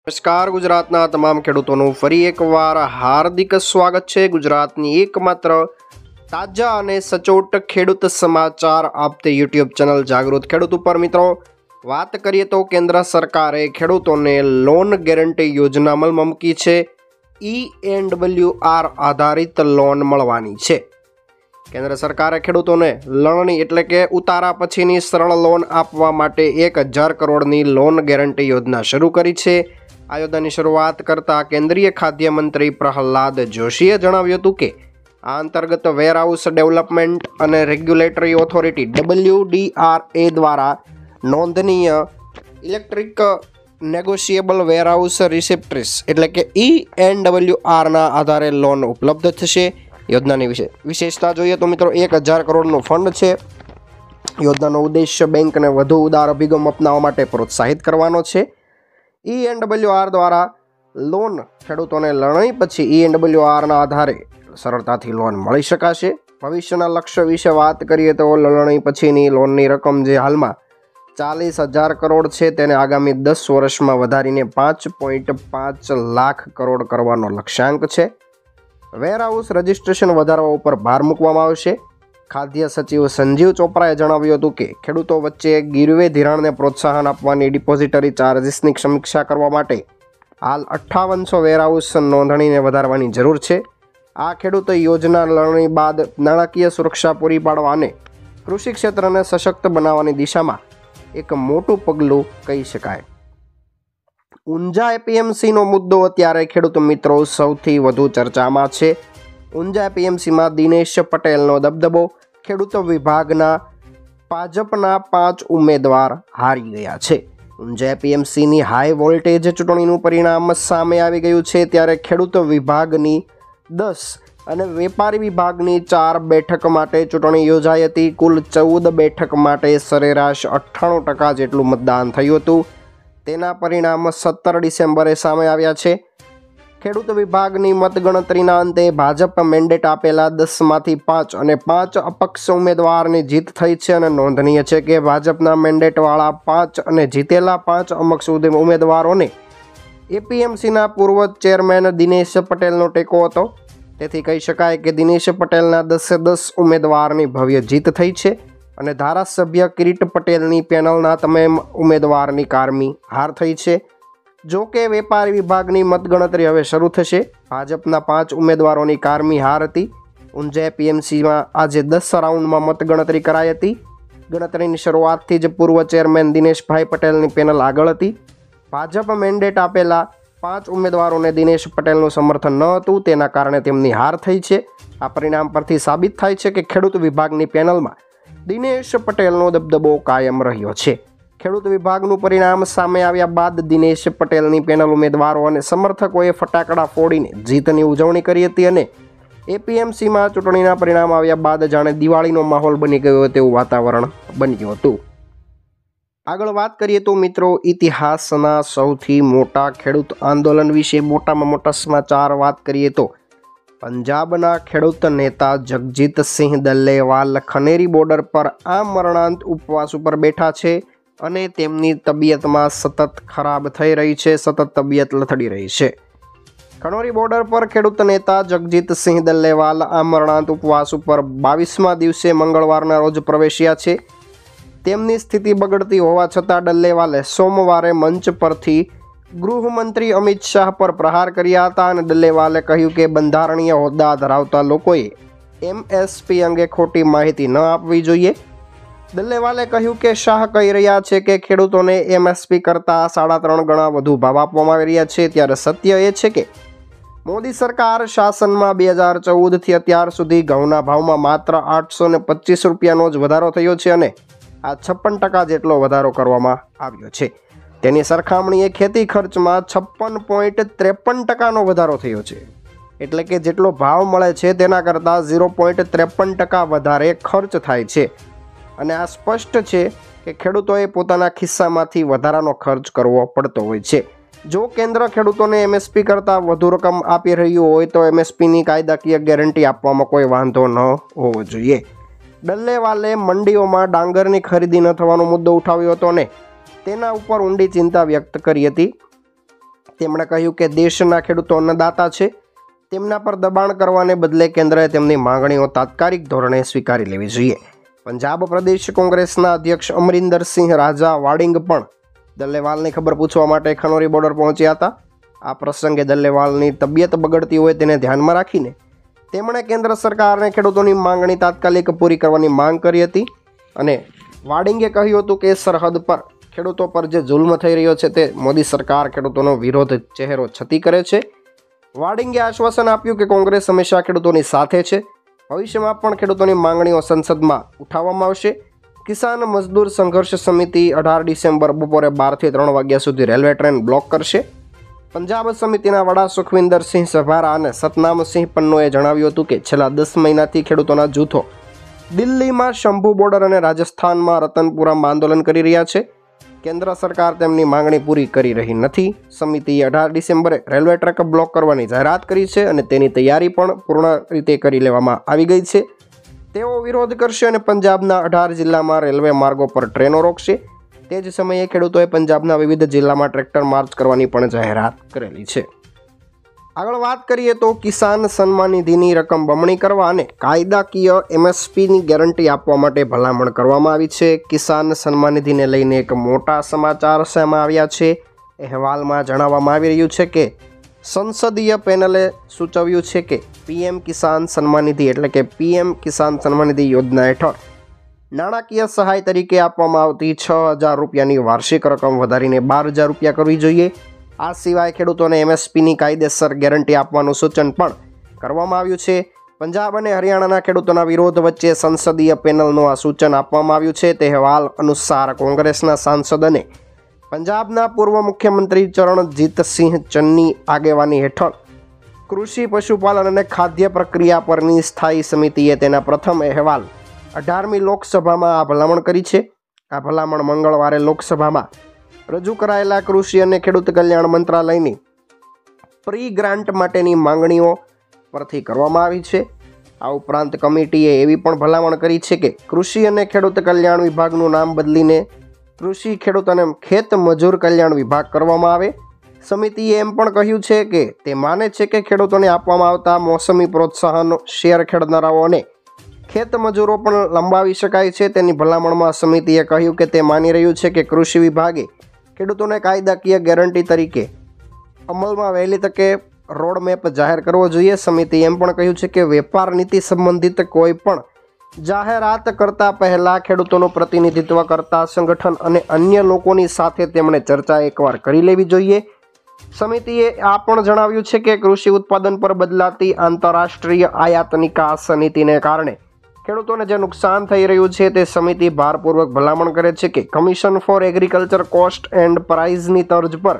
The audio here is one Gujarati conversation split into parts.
નમસ્કાર ગુજરાતના તમામ ખેડૂતોનું ફરી એકવાર હાર્દિક સ્વાગત છે। ગુજરાતની એકમાત્ર તાજા અને સચોટ ખેડૂત સમાચાર આપતી યુટ્યુબ ચેનલ જાગૃત ખેડૂત ઉપર મિત્રો વાત કરીએ તો કેન્દ્ર સરકારે ખેડૂતોને લોન ગેરંટી યોજના અમલમાં મૂકી છે। ENWR આધારિત લોન મળવાની છે। કેન્દ્ર સરકારે ખેડૂતોને લણણી એટલે કે ઉતારા પછીની સરળ લોન આપવા માટે 1000 કરોડની લોન ગેરંટી યોજના શરૂ કરી છે। આ યોજનાની શરૂઆત કરતા કેન્દ્રીય ખાદ્ય મંત્રી પ્રહલાદ જોશીએ જણાવ્યું હતું કે આ અંતર્ગત વેરહાઉસ ડેવલપમેન્ટ અને રેગ્યુલેટરી ઓથોરિટી WDRA દ્વારા નોંધનીય ઇલેક્ટ્રિક નેગોશિયેબલ વેરહાઉસ રિસિપ્ટ્સ એટલે કે ENWRના આધારે લોન ઉપલબ્ધ થશે। યોજનાની વિશેષતા જોઈએ તો મિત્રો 1000 કરોડનું ફંડ છે। યોજનાનો ઉદ્દેશ્ય બેંકને વધુ ઉદાર અભિગમ અપનાવવા માટે પ્રોત્સાહિત કરવાનો છે। ENWR દ્વારા લોન ખેડૂતોને લણણી પછી ENWRના આધારે સરળતાથી લોન મળી શકાશે। ભવિષ્યના લક્ષ્ય વિશે વાત કરીએ તો લણણી પછીની લોનની રકમ જે હાલમાં 40,000 કરોડ છે તેને આગામી 10 વર્ષમાં વધારીને 5.5 લાખ કરોડ કરવાનો લક્ષ્યાંક છે। વેરહાઉસ રજિસ્ટ્રેશન વધારવા ઉપર ભાર મૂકવામાં આવશે। ખાદ્ય સચિવ સંજીવ ચોપરાએ જણાવ્યું હતું કે ખેડૂતો વચ્ચે ગીરવે ધિરાણને પ્રોત્સાહન આપવાની ડિપોઝિટરી ચાર્જીસની સમીક્ષા કરવા માટે હાલ 5800 વેરહાઉસ નોંધણીને વધારવાની જરૂર છે। આ ખેડૂતો યોજના લણણી બાદ નાણાકીય સુરક્ષા પૂરી પાડવા અને કૃષિ ક્ષેત્રને સશક્ત બનાવવાની દિશામાં એક મોટું પગલું કહી શકાય। ઊંઝા APMCનો મુદ્દો અત્યારે ખેડૂત મિત્રો સૌથી વધુ ચર્ચામાં છે। ઊંઝા APMCમાં દિનેશ પટેલનો દબદબો, ખેડૂત વિભાગના ભાજપના 5 ઉમેદવાર હારી ગયા છે। ઊંઝા APMCની હાઈ વોલ્ટેજ ચૂંટણીનું પરિણામ સામે આવી ગયું છે ત્યારે ખેડૂત વિભાગની 10 અને વેપારી વિભાગની 4 બેઠક માટે ચૂંટણી યોજાઈ હતી। કુલ 14 બેઠક માટે સરેરાશ 98% જેટલું મતદાન થયું હતું। તેના પરિણામ 17 ડિસેમ્બરે સામે આવ્યા છે। ખેડૂત વિભાગની મતગણતરીના અંતે ભાજપ મેન્ડેટ આપેલા 10માંથી 5 અને 5 અપક્ષ ઉમેદવારની જીત થઈ છે અને નોંધનીય છે કે ભાજપના મેન્ડેટવાળા 5 અને જીતેલા 5 અપક્ષ ઉમેદવારોને APMCના પૂર્વ ચેરમેન દિનેશ પટેલનો ટેકો હતો। તેથી કહી શકાય કે દિનેશ પટેલના 10 ઉમેદવારની ભવ્ય જીત થઈ છે અને ધારાસભ્ય કિરીટ પટેલની પેનલના તમામ ઉમેદવારની કારમી હાર થઈ છે। જો કે વેપારી વિભાગની મતગણતરી હવે શરૂ થશે। ભાજપના 5 ઉમેદવારોની કારમી હાર હતી। ઊંઝા APMCમાં આજે 10 રાઉન્ડમાં મતગણતરી કરાઈ હતી। ગણતરીની શરૂઆતથી જ પૂર્વ ચેરમેન દિનેશભાઈ પટેલની પેનલ આગળ હતી। ભાજપ મેન્ડેટ આપેલા 5 ઉમેદવારોને દિનેશ પટેલનું સમર્થન ન હતું, તેના કારણે તેમની હાર થઈ છે। આ પરિણામ પરથી સાબિત થાય છે કે ખેડૂત વિભાગની પેનલમાં દિનેશ પટેલનો દબદબો કાયમ રહ્યો છે। ખેડૂત વિભાગનું પરિણામ સામે આવ્યા બાદ દિનેશ પટેલની પેનલ ઉમેદવારો અને સમર્થકોએ ફટાકડા ફોડીને જીતની ઉજવણી કરી હતી અને APMCમાં ચૂંટણીના પરિણામ આવ્યા બાદ જાણે દિવાળીનો માહોલ બની ગયો તેવું વાતાવરણ બન્યું હતું। આગળ વાત કરીએ તો મિત્રો ઇતિહાસના સૌથી મોટા ખેડૂત આંદોલન વિશે મોટામાં મોટા સમાચાર વાત કરીએ તો પંજાબના ખેડૂત નેતા જગજીતસિંહ દલ્લેવાલ ખનેરી બોર્ડર પર આમરણાંત ઉપવાસ ઉપર બેઠા છે અને તેમની તબિયતમાં સતત ખરાબ થઈ રહી છે, સતત તબિયત લથડી રહી છે। ખનોરી બોર્ડર પર ખેડૂત નેતા જગજીતસિંહ દલ્લેવાલ આમરણાંત ઉપવાસ ઉપર 22મા દિવસે મંગળવારના રોજ પ્રવેશ્યા છે। તેમની સ્થિતિ બગડતી હોવા છતાં દલ્લેવાલે સોમવારે મંચ પરથી ગૃહમંત્રી અમિત શાહ પર પ્રહાર કર્યા હતા અને દલ્લેવાલે કહ્યું કે બંધારણીય હોદ્દા ધરાવતા લોકોએ MSP અંગે ખોટી માહિતી ન આપવી જોઈએ। દલ્લેવાલે કહ્યું કે શાહ કહી રહ્યા છે કે ખેડૂતોને MSP કરતાં 3.5 ગણા વધુ ભાવ આપવામાં આવી રહ્યા છે, ત્યારે સત્ય એ છે કે મોદી સરકાર શાસનમાં 2014થી અત્યાર સુધી ઘઉંના ભાવમાં માત્ર 825 રૂપિયાનો જ વધારો થયો છે અને આ 56% જેટલો વધારો કરવામાં આવ્યો છે। તેની સરખામણીએ ખેતી ખર્ચમાં 56.53%નો વધારો થયો છે, એટલે કે જેટલો ભાવ મળે છે તેના કરતાં 0.53% વધારે ખર્ચ થાય છે અને આ સ્પષ્ટ છે કે ખેડૂતોએ પોતાના ખિસ્સામાંથી વધારાનો ખર્ચ કરવો પડતો હોય છે। જો કેન્દ્ર ખેડૂતોને MSP કરતાં વધુ રકમ આપી રહ્યું હોય તો MSPની કાયદાકીય ગેરંટી આપવામાં કોઈ વાંધો ન હોવો જોઈએ। દલ્લેવાલે મંડીઓમાં ડાંગરની ખરીદી ન થવાનો મુદ્દો ઉઠાવ્યો હતો અને તેના ઉપર ઊંડી ચિંતા વ્યક્ત કરી હતી। તેમણે કહ્યું કે દેશના ખેડૂતો અન્નદાતા છે, તેમના પર દબાણ કરવાને બદલે કેન્દ્રએ તેમની માંગણીઓ તાત્કાલિક ધોરણે સ્વીકારી લેવી જોઈએ. પંજાબ પ્રદેશ કોંગ્રેસના અધ્યક્ષ અમરિંદરસિંહ રાજા વાડિંગ પણ દલ્લેવાલની ખબર પૂછવા માટે ખનોરી બોર્ડર પહોંચ્યા હતા. આ પ્રસંગે દલ્લેવાલની તબિયત બગડતી હોય તેને ધ્યાનમાં રાખીને તેમણે કેન્દ્ર સરકારને ખેડૂતોની માંગણી તાત્કાલિક પૂરી કરવાની માંગ કરી હતી અને વાડિંગે કહ્યું હતું કે સરહદ પર ખેડૂતો પર જે જુલ્મ થઈ રહ્યો છે તે મોદી સરકાર ખેડૂતોનો વિરોધ ચહેરો છતી કરે છે. વાડિંગે આશ્વાસન આપ્યું કે કોંગ્રેસ હંમેશા ખેડૂતોની સાથે છે. ભવિષ્યમાં પણ ખેડૂતોની માંગણીઓ સંસદમાં ઉઠાવવામાં આવશે. કિસાન મજદૂર સંઘર્ષ સમિતિ 18 ડિસેમ્બર બપોરે 12 થી 3 વાગ્યા સુધી રેલવે ટ્રેન બ્લોક કરશે. પંજાબ સમિતિના વડા સુખવિન્દરસિંહ સભારા અને સતનામસિંહ પન્નોએ જણાવ્યું હતું કે છેલ્લા 10 મહિનાથી ખેડૂતોના જૂથો દિલ્હીમાં શંભુ બોર્ડર અને રાજસ્થાનમાં રતનપુરામાં આંદોલન કરી રહ્યા છે. કેન્દ્ર સરકાર તેમની માંગણી પૂરી કરી રહી નથી. સમિતિએ 18 ડિસેમ્બરે રેલવે ટ્રેક બ્લોક કરવાની જાહેરાત કરી છે અને તેની તૈયારી પણ પૂર્ણ રીતે કરી લેવામાં આવી ગઈ છે. તેઓ વિરોધ કરશે અને પંજાબના 18 જિલ્લામાં રેલવે માર્ગો પર ટ્રેનો રોકશે. તે જ સમયે ખેડૂતોએ પંજાબના વિવિધ જિલ્લામાં ટ્રેક્ટર માર્ચ કરવાની પણ જાહેરાત કરેલી છે. આગળ વાત કરીએ તો કિસાન સન્માન નિધિની રકમ બમણી કરવા અને કાયદાકીય MSPની ગેરંટી આપવા માટે ભલામણ કરવામાં આવી છે. કિસાન સન્માન નિધિને લઈને એક મોટા સમાચાર સામે આવ્યા છે. અહેવાલમાં જણાવવામાં આવી રહ્યું છે કે સંસદીય પેનલે સૂચવ્યું છે કે PM કિસાન સન્માન નિધિ એટલે કે PM કિસાન સન્માન નિધિ યોજના હેઠળ નાણાકીય સહાય તરીકે આપવામાં આવતી 6,000 રૂપિયાની વાર્ષિક રકમ વધારીને 12,000 રૂપિયા કરવી જોઈએ. આ સિવાય ખેડૂતોને MSPની કાયદેસર ગેરંટી આપવાનું સૂચન પણ કરવામાં આવ્યું છે. પંજાબ અને હરિયાણાના ખેડૂતોના વિરોધ વચ્ચે સંસદીય પેનલનું આ સૂચન આપવામાં આવ્યું છે. તે અહેવાલ અનુસાર કોંગ્રેસના સાંસદ અને પંજાબના પૂર્વ મુખ્યમંત્રી ચરણજીતસિંહ ચન્ની આગેવાની હેઠળ કૃષિ પશુપાલન અને ખાદ્ય પ્રક્રિયા પરની સ્થાયી સમિતિએ તેના પ્રથમ અહેવાલ 18મી લોકસભામાં આ ભલામણ કરી છે. આ ભલામણ મંગળવારે લોકસભામાં રજૂ કરાયેલા કૃષિ અને ખેડૂત કલ્યાણ મંત્રાલયની પ્રી ગ્રાન્ટ માટેની માંગણીઓ પરથી કરવામાં આવી છે. આ ઉપરાંત કમિટીએ એવી પણ ભલામણ કરી છે કે કૃષિ અને ખેડૂત કલ્યાણ વિભાગનું નામ બદલીને કૃષિ ખેડૂત અને ખેત મજૂર કલ્યાણ વિભાગ કરવામાં આવે. સમિતિએ એમ પણ કહ્યું છે કે તે માને છે કે ખેડૂતોને આપવામાં આવતા મોસમી પ્રોત્સાહન શેર ખેડનારાઓ અને ખેત મજૂરો પણ લંબાવી શકાય છે. તેની ભલામણમાં સમિતિએ કહ્યું કે તે માની રહ્યું છે કે કૃષિ વિભાગે ખેડૂતોને કાયદાકીય ગેરંટી તરીકે અમલમાં વહેલી તકે રોડમેપ જાહેર કરવો જોઈએ. સમિતિએ એમ પણ કહ્યું છે કે વેપાર નીતિ સંબંધિત કોઈ પણ જાહેરાત કરતા પહેલા ખેડૂતોનું પ્રતિનિધિત્વ કરતા સંગઠન અને અન્ય લોકોની સાથે તેમણે ચર્ચા એકવાર કરી લેવી જોઈએ. સમિતિએ આ પણ જણાવ્યું છે કે કૃષિ ઉત્પાદન પર બદલાતી આંતરરાષ્ટ્રીય આયાત નિકાસ નીતિને કારણે ખેડૂતોને જે નુકસાન થઈ રહ્યું છે તે સમિતિ ભારપૂર્વક ભલામણ કરે છે કે commission for agriculture cost and પ્રાઇઝની તર્જ પર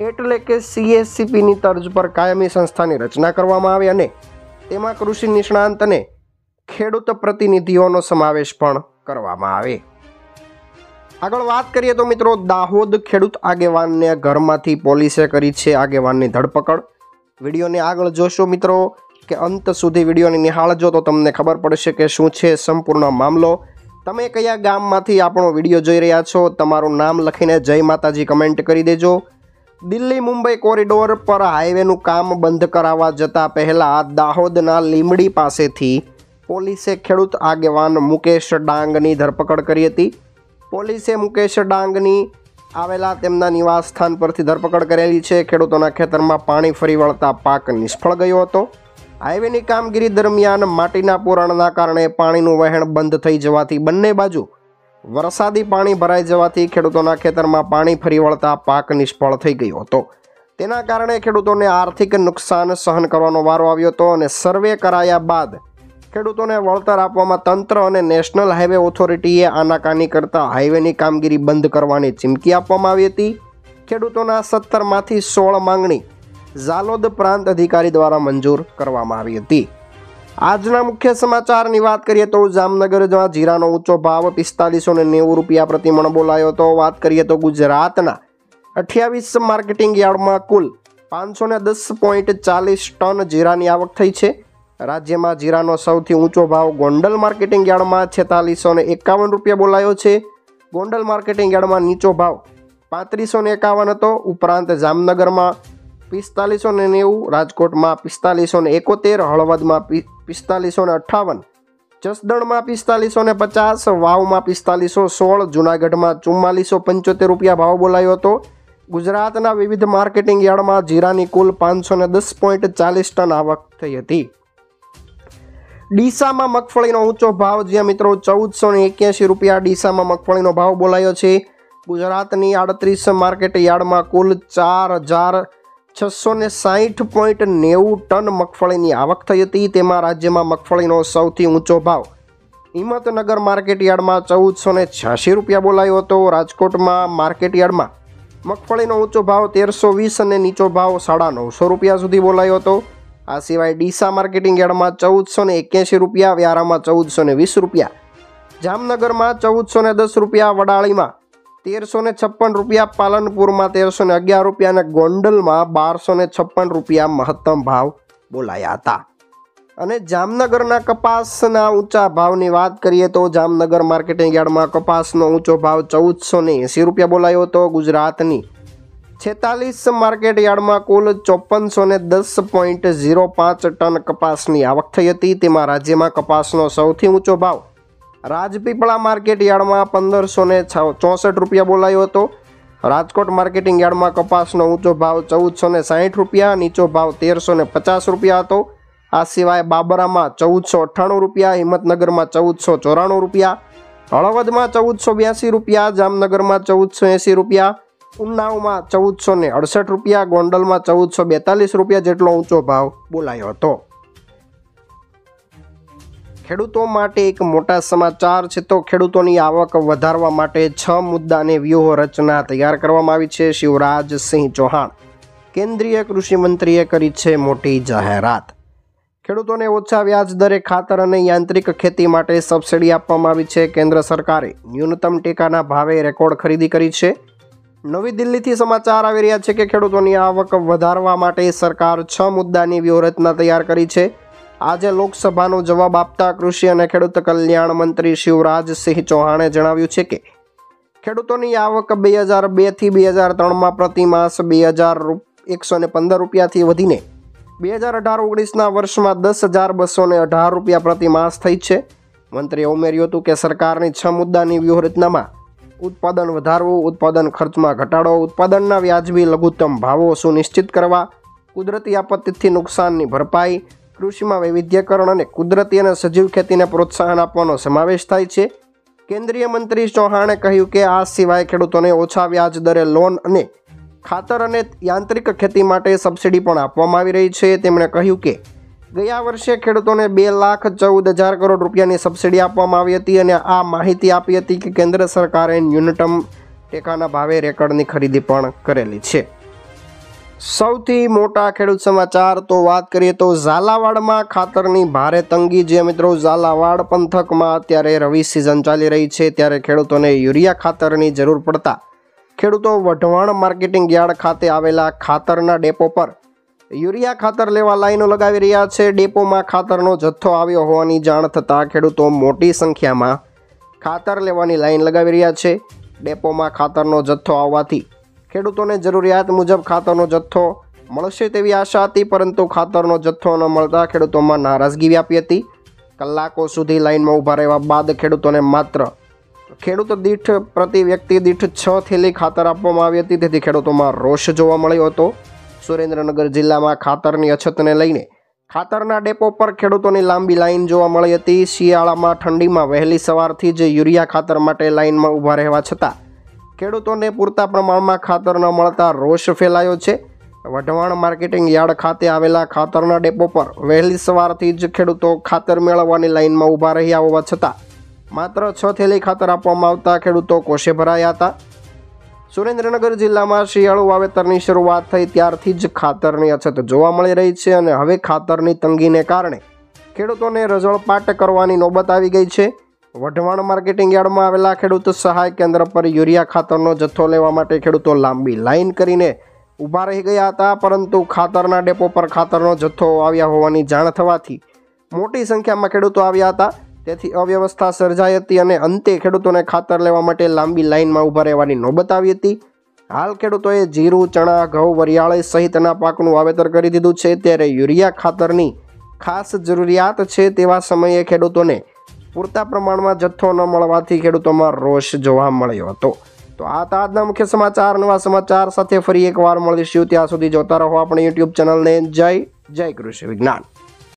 એટલે કે CACPની તર્જ પર કાયમી સંસ્થાની રચના કરવામાં આવે અને તેમાં કૃષિ નિષ્ણાંત અને ખેડૂત પ્રતિનિધિઓનો સમાવેશ પણ કરવામાં આવે. આગળ વાત કરીએ તો મિત્રો, દાહોદ ખેડૂત આગેવાનને ઘરમાંથી પોલીસે કરી છે આગેવાનની ધરપકડ. વિડીયોને આગળ જોશો મિત્રો કે અંત સુધી વિડીયોને નિહાળજો તો તમને ખબર પડશે કે શું છે સંપૂર્ણ મામલો. તમે કયા ગામમાંથી આપણો વિડીયો જોઈ રહ્યા છો, તમારું નામ લખીને જય માતાજી કમેન્ટ કરી દેજો. દિલ્હી મુંબઈ કોરિડોર પર હાઈવેનું કામ બંધ કરાવવા જતાં પહેલાં દાહોદના લીમડી પાસેથી પોલીસે ખેડૂત આગેવાન મુકેશ ડાંગની ધરપકડ કરી હતી. પોલીસે મુકેશ ડાંગની આવેલા તેમના નિવાસ સ્થાન પરથી ધરપકડ કરેલી છે. ખેડૂતોના ખેતરમાં પાણી ફરી વળતા પાક નિષ્ફળ ગયો હતો. હાઈવેની કામગીરી દરમિયાન માટીના પુરાણના કારણે પાણીનું વહેણ બંધ થઈ જવાથી બંને બાજુ વરસાદી પાણી ભરાઈ જવાથી ખેડૂતોના ખેતરમાં પાણી ફરી વળતા પાક નિષ્ફળ થઈ ગયો હતો. તેના કારણે ખેડૂતોને આર્થિક નુકસાન સહન કરવાનો વારો આવ્યો હતો અને સર્વે કરાયા બાદ ખેડૂતોને વળતર આપવામાં તંત્ર અને નેશનલ હાઈવે ઓથોરિટીએ આનાકાની કરતા હાઈવેની કામગીરી બંધ કરવાની ચીમકી આપવામાં આવી હતી. ખેડૂતોના 17માંથી 16 માંગણી ઝાલોદ પ્રાંત અધિકારી દ્વારા મંજૂર કરવામાં આવી હતી. આજના મુખ્ય સમાચારની વાત કરીએ તો જામનગરમાં જીરાનો ઊંચો ભાવ 4590 રૂપિયા પ્રતિ મણ બોલાયો હતો. વાત કરીએ તો ગુજરાતના 28 માર્કેટિંગ યાર્ડમાં કુલ 510.40 ટન જીરાની આવક થઈ છે. રાજ્યમાં જીરાનો સૌથી ઊંચો ભાવ ગોંડલ માર્કેટિંગ યાર્ડમાં 4651 રૂપિયા બોલાયો છે. ગોંડલ માર્કેટિંગ યાર્ડમાં નીચો ભાવ 3551 હતો. ઉપરાંત જામનગરમાં 4590, રાજકોટમાં 4571, હળવદમાં 4558, જસદણમાં 4550, વાવમાં 4516, જૂનાગઢમાં 4475 રૂપિયા ભાવ બોલાયો હતો. ગુજરાતના વિવિધ માર્કેટિંગ યાર્ડમાં જીરાની કુલ 510.40 ટન આવક થઈ હતી. ડીસામાં મગફળીનો ઊંચો ભાવ, જ્યાં મિત્રો 1481 રૂપિયા ડીસામાં મગફળીનો ભાવ બોલાયો છે. ગુજરાતની 38 માર્કેટ યાર્ડમાં કુલ 4660.90 ટન મગફળીની આવક થઈ હતી. તેમાં રાજ્યમાં મગફળીનો સૌથી ઊંચો ભાવ હિંમતનગર માર્કેટ યાર્ડમાં 1486 રૂપિયા બોલાયો હતો. રાજકોટમાં માર્કેટ યાર્ડમાં મગફળીનો ઊંચો ભાવ 1320 અને નીચો ભાવ 950 રૂપિયા સુધી બોલાયો હતો. આ સિવાય ડીસા માર્કેટિંગ યાર્ડમાં 1481 રૂપિયા, વ્યારામાં 1420 રૂપિયા, જામનગરમાં 1410 રૂપિયા, વડાળીમાં 1356 રૂપિયા, પાલનપુરમાં 1311 રૂપિયા અને ગોંડલમાં 1256 રૂપિયા મહત્તમ ભાવ બોલાયા હતા. અને જામનગરના કપાસના ઊંચા ભાવની વાત કરીએ તો જામનગર માર્કેટિંગ યાર્ડમાં કપાસનો ઊંચો ભાવ 1480 રૂપિયા બોલાયો હતો. ગુજરાતની 46 માર્કેટ યાર્ડમાં કુલ 5410.05 ટન કપાસની આવક થઈ હતી. તેમાં રાજ્યમાં કપાસનો સૌથી ઊંચો ભાવ રાજપીપળા માર્કેટ યાર્ડમાં 1564 રૂપિયા બોલાયો હતો. રાજકોટ માર્કેટિંગ યાર્ડમાં કપાસનો ઊંચો ભાવ 1460 રૂપિયા, નીચો ભાવ 1350 રૂપિયા હતો. આ સિવાય બાબરામાં 1498 રૂપિયા, હિંમતનગરમાં 1494 રૂપિયા, હળવદમાં 1482 રૂપિયા, જામનગરમાં 1480 રૂપિયા, ઉન્નાવમાં 1468 રૂપિયા, ગોંડલમાં 1442 રૂપિયા જેટલો ઊંચો ભાવ બોલાયો હતો. ખેડૂતો માટે એક મોટા સમાચાર છે. તો ખેડૂતોની આવક વધારવા માટે 6 મુદ્દાની વ્યૂહ રચના તૈયાર કરવામાં આવી છે. શિવરાજસિંહ ચૌહાણ, કેન્દ્રીય કૃષિ મંત્રીએ કરી છે મોટી જાહેરાત. ખેડૂતોને ઓછા વ્યાજ દરે ખાતર અને યાંત્રિક ખેતી માટે સબસિડી આપવામાં આવી છે. કેન્દ્ર સરકારે ન્યૂનતમ ટેકાના ભાવે રેકોર્ડ ખરીદી કરી છે. નવી દિલ્હીથી સમાચાર આવી રહ્યા છે કે ખેડૂતોની આવક વધારવા માટે સરકાર 6 મુદ્દાની વ્યૂહરચના તૈયાર કરી છે. આજે લોકસભાનો જવાબ આપતા કૃષિ અને ખેડૂત કલ્યાણ મંત્રી શિવરાજસિંહ ચૌહાણે જણાવ્યું છે કે ખેડૂતોની આવક 2002થી 2003માં પ્રતિ માસ 2115 રૂપિયાથી વધીને 2018-19ના વર્ષમાં 10,218 રૂપિયા પ્રતિ માસ થઈ છે. મંત્રીએ ઉમેર્યું હતું કે સરકારની 6 મુદ્દાની વ્યૂહરચનામાં ઉત્પાદન વધારવું, ઉત્પાદન ખર્ચમાં ઘટાડો, ઉત્પાદનના વ્યાજબી લઘુત્તમ ભાવો સુનિશ્ચિત કરવા, કુદરતી આપત્તિથી નુકસાનની ભરપાઈ, કૃષિમાં વૈવિધ્યકરણ અને કુદરતી અને સજીવ ખેતીને પ્રોત્સાહન આપવાનો સમાવેશ થાય છે. કેન્દ્રીય મંત્રી ચૌહાણે કહ્યું કે આ સિવાય ખેડૂતોને ઓછા વ્યાજ દરે લોન અને ખાતર અને યાંત્રિક ખેતી માટે સબસિડી પણ આપવામાં આવી રહી છે. તેમણે કહ્યું કે ગયા વર્ષે ખેડૂતોને 2,14,000 કરોડ રૂપિયાની સબસિડી આપવામાં આવી હતી અને આ માહિતી આપી હતી કે કેન્દ્ર સરકારે ન્યૂનતમ ટેકાના ભાવે રેકર્ડની ખરીદી પણ કરેલી છે. સૌથી મોટા ખેડૂત સમાચાર તો વાત કરીએ તો ઝાલાવાડમાં ખાતરની ભારે તંગી. જે મિત્રો ઝાલાવાડ પંથકમાં અત્યારે રવિ સિઝન ચાલી રહી છે ત્યારે ખેડૂતોને યુરિયા ખાતરની જરૂર પડતા ખેડૂતો વઢવાણ માર્કેટિંગ યાર્ડ ખાતે આવેલા ખાતરના ડેપો પર યુરિયા ખાતર લેવા લાઈનો લગાવી રહ્યા છે. ડેપોમાં ખાતરનો જથ્થો આવ્યો હોવાની જાણ થતાં ખેડૂતો મોટી સંખ્યામાં ખાતર લેવાની લાઈન લગાવી રહ્યા છે. ડેપોમાં ખાતરનો જથ્થો આવવાથી ખેડૂતોને જરૂરિયાત મુજબ ખાતરનો જથ્થો મળશે તેવી આશા હતી, પરંતુ ખાતરનો જથ્થો ન મળતા ખેડૂતોમાં નારાજગી વ્યાપી હતી. કલાકો સુધી લાઈનમાં ઊભા રહેવા બાદ ખેડૂતોને માત્ર ખેડૂત દીઠ પ્રતિ વ્યક્તિ દીઠ 6 થેલી ખાતર આપવામાં આવી હતી. તેથી ખેડૂતોમાં રોષ જોવા મળ્યો હતો. સુરેન્દ્રનગર જિલ્લામાં ખાતરની અછતને લઈને ખાતરના ડેપો પર ખેડૂતોની લાંબી લાઈન જોવા મળી હતી. શિયાળામાં ઠંડીમાં વહેલી સવારથી જ યુરિયા ખાતર માટે લાઈનમાં ઊભા રહેવા છતાં ખેડૂતોને પૂરતા પ્રમાણમાં ખાતર ન મળતા રોષ ફેલાયો છે. વઢવાણ માર્કેટિંગ યાર્ડ ખાતે આવેલા ખાતરના ડેપો પર વહેલી સવારથી જ ખેડૂતો ખાતર મેળવવાની લાઈનમાં ઊભા રહ્યા હોવા છતાં માત્ર 6 થેલી ખાતર આપવામાં આવતા ખેડૂતો કોશે ભરાયા હતા. સુરેન્દ્રનગર જિલ્લામાં શિયાળુ વાવેતરની શરૂઆત થઈ ત્યારથી જ ખાતરની અછત જોવા મળી રહી છે અને હવે ખાતરની તંગીને કારણે ખેડૂતોને રઝળપાટ કરવાની નોબત આવી ગઈ છે. વઢવાણ માર્કેટિંગ યાર્ડમાં આવેલા ખેડૂત સહાય કેન્દ્ર પર યુરિયા ખાતરનો જથ્થો લેવા માટે ખેડૂતો લાંબી લાઈન કરીને ઊભા રહી ગયા હતા, પરંતુ ખાતરના ડેપો પર ખાતરનો જથ્થો આવ્યા હોવાની જાણ થવાથી મોટી સંખ્યામાં ખેડૂતો આવ્યા હતા. તેથી અવ્યવસ્થા સર્જાઈ હતી અને અંતે ખેડૂતોને ખાતર લેવા માટે લાંબી લાઈનમાં ઊભા રહેવાની નોબત આવી હતી. હાલ ખેડૂતોએ જીરું, ચણા, ઘઉં, વરિયાળી સહિતના પાકનું વાવેતર કરી દીધું છે, ત્યારે યુરિયા ખાતરની ખાસ જરૂરિયાત છે. તેવા સમયે ખેડૂતોને પૂરતા પ્રમાણમાં જથ્થો ન મળવાથી ખેડૂતોમાં રોષ જોવા મળ્યો હતો. તો આ હતા આજના મુખ્ય સમાચાર. નવા સમાચાર સાથે ફરી એકવાર મળીશું. ત્યાં સુધી જોતા રહો આપણી યુટ્યુબ ચેનલને. જય કૃષિ વિજ્ઞાન.